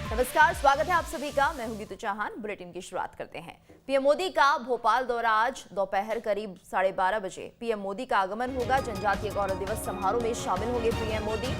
नमस्कार, स्वागत है आप सभी का। मैं हूं गीतू चौहान। बुलेटिन की शुरुआत करते हैं। पीएम मोदी का भोपाल दौरा। आज दोपहर करीब 12:30 बजे पीएम मोदी का आगमन होगा। जनजातीय गौरव दिवस समारोह में शामिल होंगे पीएम मोदी।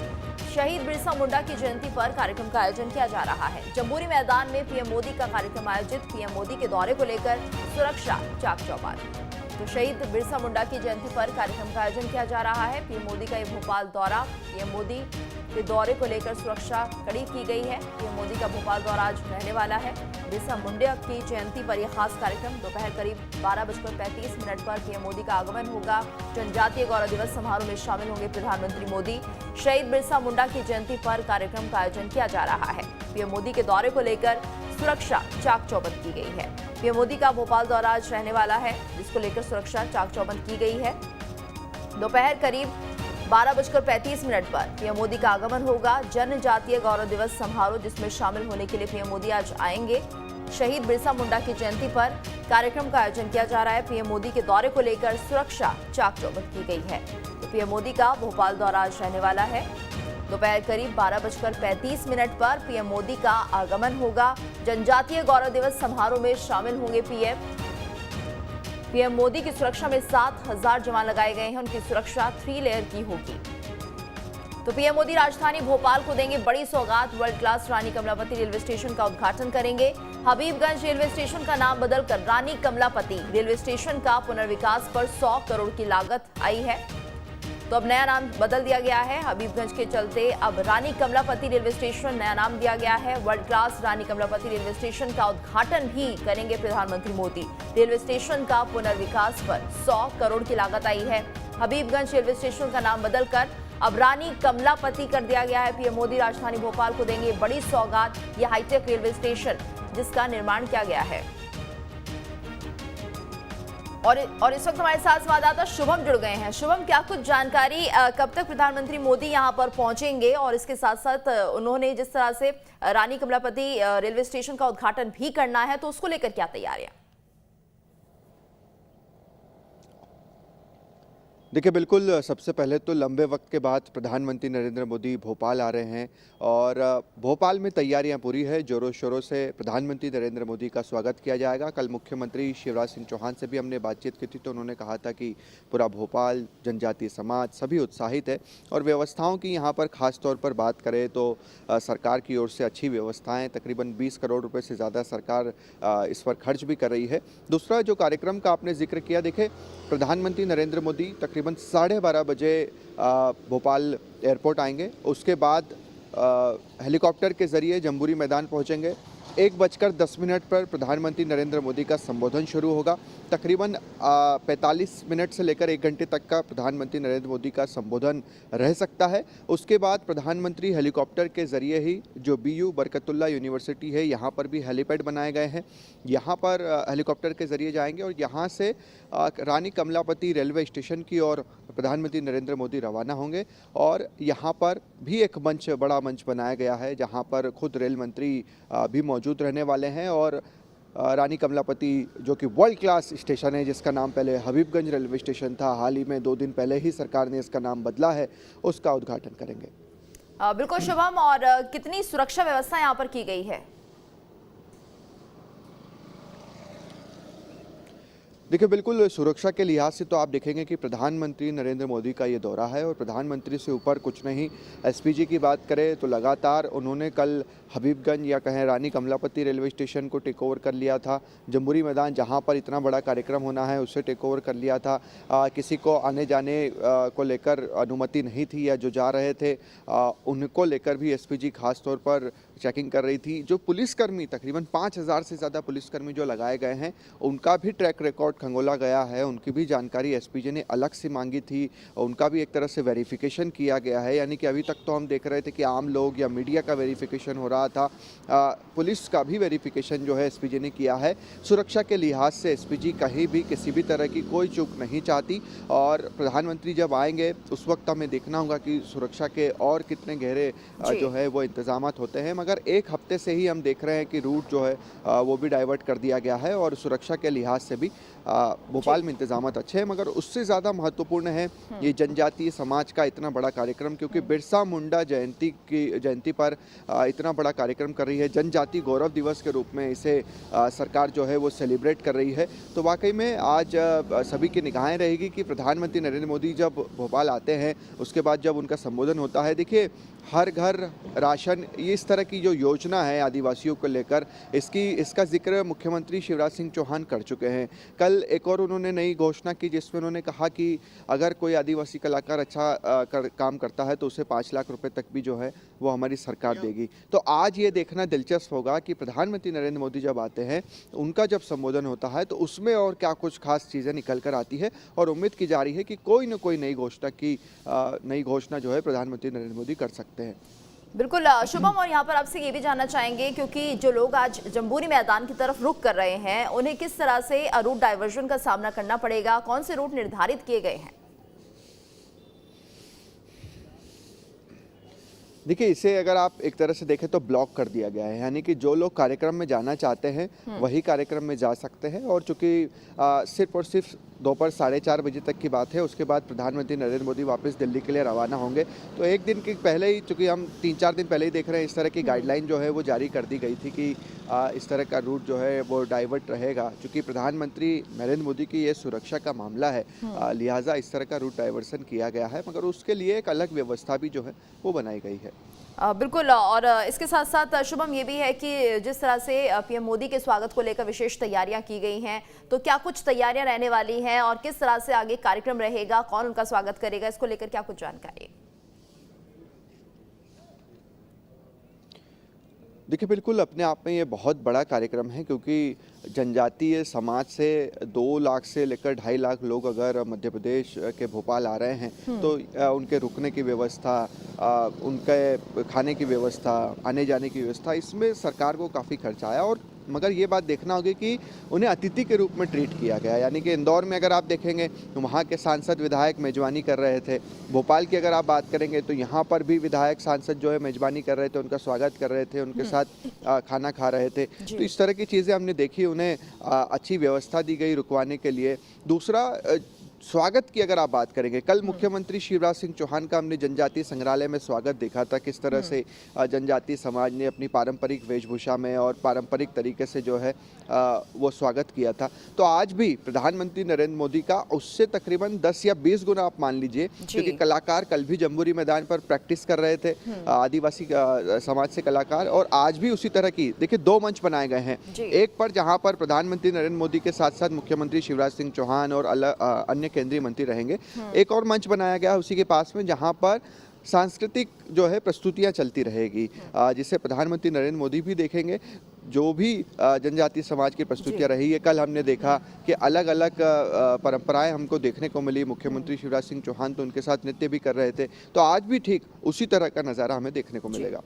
शहीद बिरसा मुंडा की जयंती पर कार्यक्रम का आयोजन किया जा रहा है। जम्बूरी मैदान में पीएम मोदी का कार्यक्रम आयोजित। पीएम मोदी के दौरे को लेकर सुरक्षा चाक चौबंद। तो शहीद बिरसा मुंडा की जयंती पर कार्यक्रम का आयोजन किया जा रहा है। पीएम मोदी का ये भोपाल दौरा, पीएम मोदी के दौरे को लेकर सुरक्षा कड़ी की गई है। पीएम मोदी का भोपाल दौरा आज रहने वाला है। बिरसा मुंडा की जयंती पर यह खास कार्यक्रम दोपहर करीब 12:35 पर पीएम मोदी का आगमन होगा। जनजातीय गौरव दिवस समारोह में शामिल होंगे प्रधानमंत्री मोदी। शहीद बिरसा मुंडा की जयंती पर कार्यक्रम का आयोजन किया जा रहा है। पीएम मोदी के दौरे को लेकर सुरक्षा चाक चौबंद की गई है। पीएम मोदी का भोपाल दौरा आज रहने वाला है, जिसको लेकर सुरक्षा चाक चौबंद की गई है। दोपहर करीब 12:35 पर पीएम मोदी का आगमन होगा। जनजातीय गौरव दिवस समारोह जिसमें शामिल होने के लिए पीएम मोदी आज आएंगे। शहीद बिरसा मुंडा की जयंती पर कार्यक्रम का आयोजन किया जा रहा है। पीएम मोदी के दौरे को लेकर सुरक्षा चाक चौबंद की गई है। तो पीएम मोदी का भोपाल दौरा आज रहने वाला है। दोपहर करीब 12:35 पर पीएम मोदी का आगमन होगा। जनजातीय गौरव दिवस समारोह में शामिल होंगे पीएम मोदी की सुरक्षा में 7,000 जवान लगाए गए हैं। उनकी सुरक्षा 3 लेयर की होगी। तो पीएम मोदी राजधानी भोपाल को देंगे बड़ी सौगात। वर्ल्ड क्लास रानी कमलापति रेलवे स्टेशन का उद्घाटन करेंगे। हबीबगंज रेलवे स्टेशन का नाम बदलकर रानी कमलापति रेलवे स्टेशन का पुनर्विकास पर 100 करोड़ की लागत आई है। तो अब नया नाम बदल दिया गया है। हबीबगंज के चलते अब रानी कमलापति रेलवे स्टेशन नया नाम दिया गया है। वर्ल्ड क्लास रानी कमलापति रेलवे स्टेशन का उद्घाटन भी करेंगे प्रधानमंत्री मोदी। रेलवे स्टेशन का पुनर्विकास पर 100 करोड़ की लागत आई है। हबीबगंज रेलवे स्टेशन का नाम बदलकर अब रानी कमलापति कर दिया गया है। पीएम मोदी राजधानी भोपाल को देंगे बड़ी सौगात। यह हाईटेक रेलवे स्टेशन जिसका निर्माण किया गया है। और इस वक्त हमारे साथ संवाददाता शुभम जुड़ गए हैं। शुभम, क्या कुछ जानकारी, कब तक प्रधानमंत्री मोदी यहां पर पहुंचेंगे, और इसके साथ साथ उन्होंने जिस तरह से रानी कमलापति रेलवे स्टेशन का उद्घाटन भी करना है, तो उसको लेकर क्या तैयारियां? देखिए, बिल्कुल सबसे पहले तो लंबे वक्त के बाद प्रधानमंत्री नरेंद्र मोदी भोपाल आ रहे हैं और भोपाल में तैयारियां पूरी है। जोरों शोरों से प्रधानमंत्री नरेंद्र मोदी का स्वागत किया जाएगा। कल मुख्यमंत्री शिवराज सिंह चौहान से भी हमने बातचीत की थी, तो उन्होंने कहा था कि पूरा भोपाल, जनजातीय समाज सभी उत्साहित है और व्यवस्थाओं की यहाँ पर खास तौर पर बात करें तो सरकार की ओर से अच्छी व्यवस्थाएँ, तकरीबन 20 करोड़ रुपये से ज़्यादा सरकार इस पर खर्च भी कर रही है। दूसरा जो कार्यक्रम का आपने जिक्र किया, देखें प्रधानमंत्री नरेंद्र मोदी तकरीबन 12:30 बजे भोपाल एयरपोर्ट आएंगे। उसके बाद हेलीकॉप्टर के ज़रिए जम्बूरी मैदान पहुंचेंगे। 1:10 पर प्रधानमंत्री नरेंद्र मोदी का संबोधन शुरू होगा। तकरीबन 45 मिनट से लेकर 1 घंटे तक का प्रधानमंत्री नरेंद्र मोदी का संबोधन रह सकता है। उसके बाद प्रधानमंत्री हेलीकॉप्टर के ज़रिए ही जो BU बरकतुल्ला यूनिवर्सिटी है, यहाँ पर भी हेलीपैड बनाए गए हैं, यहाँ पर हेलीकॉप्टर के ज़रिए जाएंगे और यहाँ से रानी कमलापति रेलवे स्टेशन की ओर प्रधानमंत्री नरेंद्र मोदी रवाना होंगे। और यहाँ पर भी एक मंच, बड़ा मंच बनाया गया है, जहाँ पर खुद रेल मंत्री भी मौजूद रहने वाले हैं और रानी कमलापति जो कि वर्ल्ड क्लास स्टेशन है, जिसका नाम पहले हबीबगंज रेलवे स्टेशन था, हाल ही में 2 दिन पहले ही सरकार ने इसका नाम बदला है, उसका उद्घाटन करेंगे। बिल्कुल शुभम, और कितनी सुरक्षा व्यवस्था यहाँ पर की गई है? देखिए, बिल्कुल सुरक्षा के लिहाज से तो आप देखेंगे कि प्रधानमंत्री नरेंद्र मोदी का ये दौरा है और प्रधानमंत्री से ऊपर कुछ नहीं। SPG की बात करें तो लगातार उन्होंने कल हबीबगंज या कहें रानी कमलापति रेलवे स्टेशन को टेक ओवर कर लिया था। जम्बूरी मैदान जहां पर इतना बड़ा कार्यक्रम होना है, उसे टेक ओवर कर लिया था। किसी को आने जाने को लेकर अनुमति नहीं थी, या जो जा रहे थे उनको लेकर भी SPG खास तौर पर चेकिंग कर रही थी। जो पुलिसकर्मी, तकरीबन 5,000 से ज़्यादा पुलिसकर्मी जो लगाए गए हैं, उनका भी ट्रैक रिकॉर्ड खंगोला गया है। उनकी भी जानकारी SPG ने अलग से मांगी थी, उनका भी एक तरह से वेरिफिकेशन किया गया है। यानी कि अभी तक तो हम देख रहे थे कि आम लोग या मीडिया का वेरिफिकेशन हो रहा था, पुलिस का भी वेरिफिकेशन जो है SPG ने किया है। सुरक्षा के लिहाज से SPG कहीं भी किसी भी तरह की कोई चूक नहीं चाहती और प्रधानमंत्री जब आएंगे उस वक्त हमें देखना होगा कि सुरक्षा के और कितने गहरे जो है वो इंतजामात होते हैं। मगर एक हफ्ते से ही हम देख रहे हैं कि रूट जो है वो भी डाइवर्ट कर दिया गया है और सुरक्षा के लिहाज से भी भोपाल में इंतजामात अच्छे हैं, मगर उससे ज़्यादा महत्वपूर्ण है ये जनजातीय समाज का इतना बड़ा कार्यक्रम, क्योंकि बिरसा मुंडा जयंती पर इतना बड़ा कार्यक्रम कर रही है। जनजातीय गौरव दिवस के रूप में इसे सरकार जो है वो सेलिब्रेट कर रही है। तो वाकई में आज सभी की निगाहें रहेगी कि प्रधानमंत्री नरेंद्र मोदी जब भोपाल आते हैं, उसके बाद जब उनका संबोधन होता है, देखिए हर घर राशन, ये इस तरह की जो योजना है आदिवासियों को लेकर, इसका जिक्र मुख्यमंत्री शिवराज सिंह चौहान कर चुके हैं। कल एक और उन्होंने नई घोषणा की जिसमें उन्होंने कहा कि अगर कोई आदिवासी कलाकार अच्छा काम करता है तो उसे 5 लाख रुपए तक भी जो है वो हमारी सरकार देगी। तो आज ये देखना दिलचस्प होगा कि प्रधानमंत्री नरेंद्र मोदी जब आते हैं, उनका जब संबोधन होता है तो उसमें और क्या कुछ खास चीज़ें निकल कर आती है, और उम्मीद की जा रही है कि कोई न कोई नई घोषणा जो है प्रधानमंत्री नरेंद्र मोदी कर सकते हैं। बिल्कुल शुभम, और यहाँ पर आपसे ये भी जानना चाहेंगे क्योंकि जो लोग आज जम्बूरी मैदान की तरफ रुख कर रहे हैं, उन्हें किस तरह से रूट डाइवर्जन का सामना करना पड़ेगा, कौन से रूट निर्धारित किए गए हैं? देखिए, इसे अगर आप एक तरह से देखें तो ब्लॉक कर दिया गया है, यानी कि जो लोग कार्यक्रम में जाना चाहते हैं वही कार्यक्रम में जा सकते हैं। और चूंकि सिर्फ और सिर्फ दोपहर 4:30 बजे तक की बात है, उसके बाद प्रधानमंत्री नरेंद्र मोदी वापस दिल्ली के लिए रवाना होंगे। तो एक दिन के पहले ही, चूंकि हम 3-4 दिन पहले ही देख रहे हैं, इस तरह की गाइडलाइन जो है वो जारी कर दी गई थी कि इस तरह का रूट जो है वो डाइवर्ट रहेगा। चूंकि प्रधानमंत्री नरेंद्र मोदी की ये सुरक्षा का मामला है, लिहाजा इस तरह का रूट डाइवर्सन किया गया है, मगर उसके लिए एक अलग व्यवस्था भी जो है वो बनाई गई है। बिल्कुल, और इसके साथ साथ शुभम ये भी है कि जिस तरह से पीएम मोदी के स्वागत को लेकर विशेष तैयारियां की गई हैं, तो क्या कुछ तैयारियां रहने वाली हैं और किस तरह से आगे कार्यक्रम रहेगा, कौन उनका स्वागत करेगा, इसको लेकर क्या कुछ जानकारी? देखिए, बिल्कुल अपने आप में ये बहुत बड़ा कार्यक्रम है, क्योंकि जनजातीय समाज से 2 लाख से लेकर 2.5 लाख लोग अगर मध्य प्रदेश के भोपाल आ रहे हैं, तो उनके रुकने की व्यवस्था, उनके खाने की व्यवस्था, आने जाने की व्यवस्था, इसमें सरकार को काफ़ी खर्चा आया। और मगर ये बात देखना होगी कि उन्हें अतिथि के रूप में ट्रीट किया गया, यानी कि इंदौर में अगर आप देखेंगे तो वहाँ के सांसद विधायक मेजबानी कर रहे थे। भोपाल की अगर आप बात करेंगे तो यहाँ पर भी विधायक सांसद जो है मेजबानी कर रहे थे, उनका स्वागत कर रहे थे, उनके साथ खाना खा रहे थे। तो इस तरह की चीज़ें हमने देखी, उन्हें अच्छी व्यवस्था दी गई रुकवाने के लिए। दूसरा, स्वागत की अगर आप बात करेंगे, कल मुख्यमंत्री शिवराज सिंह चौहान का हमने जनजातीय संग्रहालय में स्वागत देखा था, किस तरह से जनजातीय समाज ने अपनी पारंपरिक वेशभूषा में और पारंपरिक तरीके से जो है वो स्वागत किया था। तो आज भी प्रधानमंत्री नरेंद्र मोदी का उससे तकरीबन 10 या 20 गुना आप मान लीजिए, क्योंकि कलाकार कल भी जम्बूरी मैदान पर प्रैक्टिस कर रहे थे, आदिवासी समाज से कलाकार, और आज भी उसी तरह की, देखिए 2 मंच बनाए गए हैं। एक पर जहाँ पर प्रधानमंत्री नरेंद्र मोदी के साथ साथ मुख्यमंत्री शिवराज सिंह चौहान और अन्य केंद्रीय मंत्री रहेंगे। एक और मंच बनाया गया उसी के पास में, जहां पर सांस्कृतिक जो है प्रस्तुतियां चलती रहेगी, जिसे प्रधानमंत्री नरेंद्र मोदी भी देखेंगे। जो भी जनजातीय समाज की प्रस्तुतियां रही है, कल हमने देखा कि अलग अलग परंपराएं हमको देखने को मिली। मुख्यमंत्री शिवराज सिंह चौहान तो उनके साथ नृत्य भी कर रहे थे, तो आज भी ठीक उसी तरह का नज़ारा हमें देखने को मिलेगा।